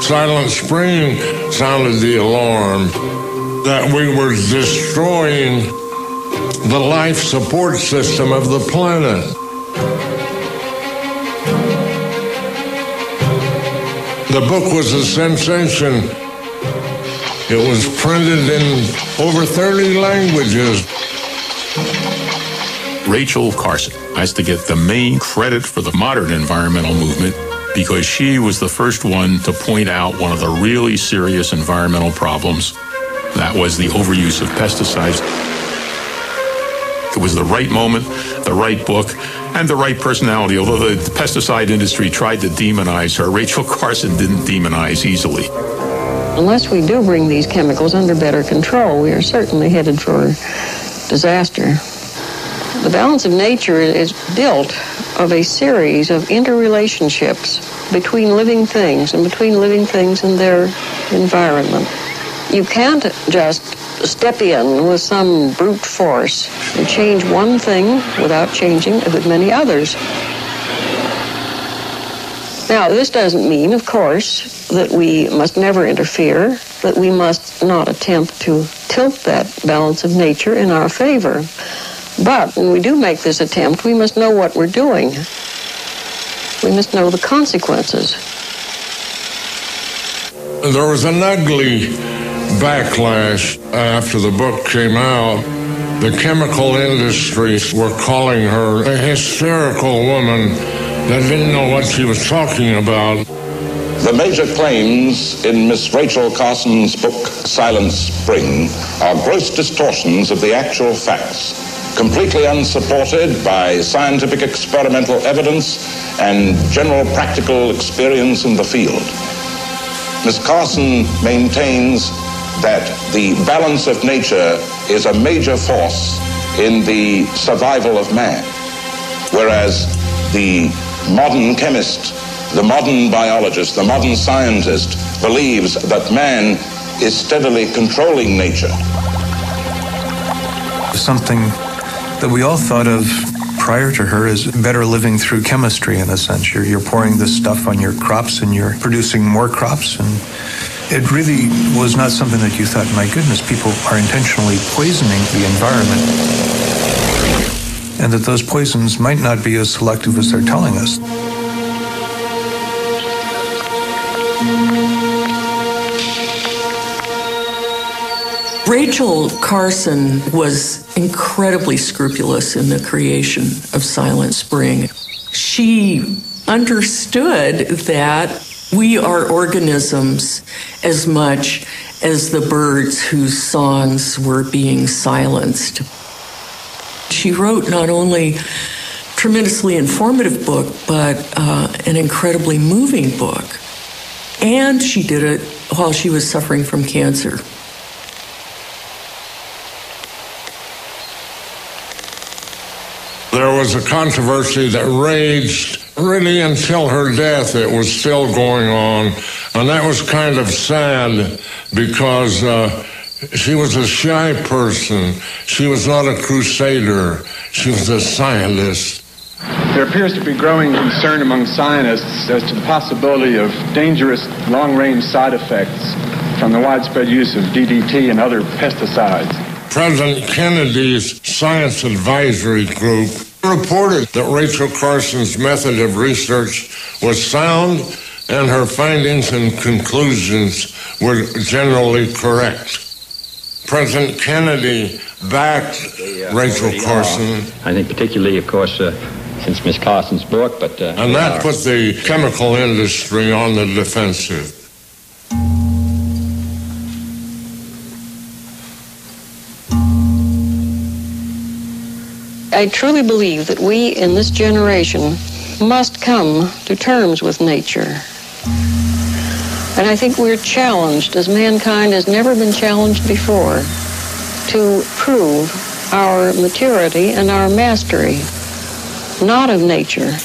Silent Spring sounded the alarm that we were destroying the life support system of the planet. The book was a sensation. It was printed in over 30 languages. Rachel Carson has to get the main credit for the modern environmental movement because she was the first one to point out one of the really serious environmental problems. That was the overuse of pesticides. It was the right moment, the right book, and the right personality. Although the pesticide industry tried to demonize her, Rachel Carson didn't demonize easily. Unless we do bring these chemicals under better control, we are certainly headed for disaster. The balance of nature is built of a series of interrelationships between living things and between living things and their environment. You can't just step in with some brute force and change one thing without changing a good many others. Now, this doesn't mean, of course, that we must never interfere, that we must not attempt to tilt that balance of nature in our favor. But when we do make this attempt, we must know what we're doing. We must know the consequences. There was an ugly backlash after the book came out. The chemical industries were calling her a hysterical woman that didn't know what she was talking about. The major claims in Miss Rachel Carson's book, Silent Spring, are gross distortions of the actual facts, completely unsupported by scientific experimental evidence and general practical experience in the field. Ms. Carson maintains that the balance of nature is a major force in the survival of man, whereas the modern chemist, the modern biologist, the modern scientist believes that man is steadily controlling nature. Something that we all thought of prior to her as better living through chemistry, in a sense. You're pouring this stuff on your crops and you're producing more crops, and it really was not something that you thought, my goodness, people are intentionally poisoning the environment, and that those poisons might not be as selective as they're telling us. Rachel Carson was incredibly scrupulous in the creation of Silent Spring. She understood that we are organisms as much as the birds whose songs were being silenced. She wrote not only a tremendously informative book, but an incredibly moving book. And she did it while she was suffering from cancer. There was a controversy that raged really until her death. It was still going on, and that was kind of sad because she was a shy person. She was not a crusader. She was a scientist. There appears to be growing concern among scientists as to the possibility of dangerous long-range side effects from the widespread use of DDT and other pesticides. President Kennedy's Science Advisory Group reported that Rachel Carson's method of research was sound and her findings and conclusions were generally correct. President Kennedy backed Rachel Carson. I think particularly, of course, since Miss Carson's book, but... and that put the chemical industry on the defensive. I truly believe that we in this generation must come to terms with nature. And I think we're challenged, as mankind has never been challenged before, to prove our maturity and our mastery, not of nature,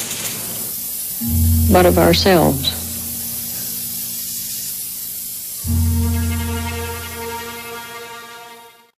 but of ourselves.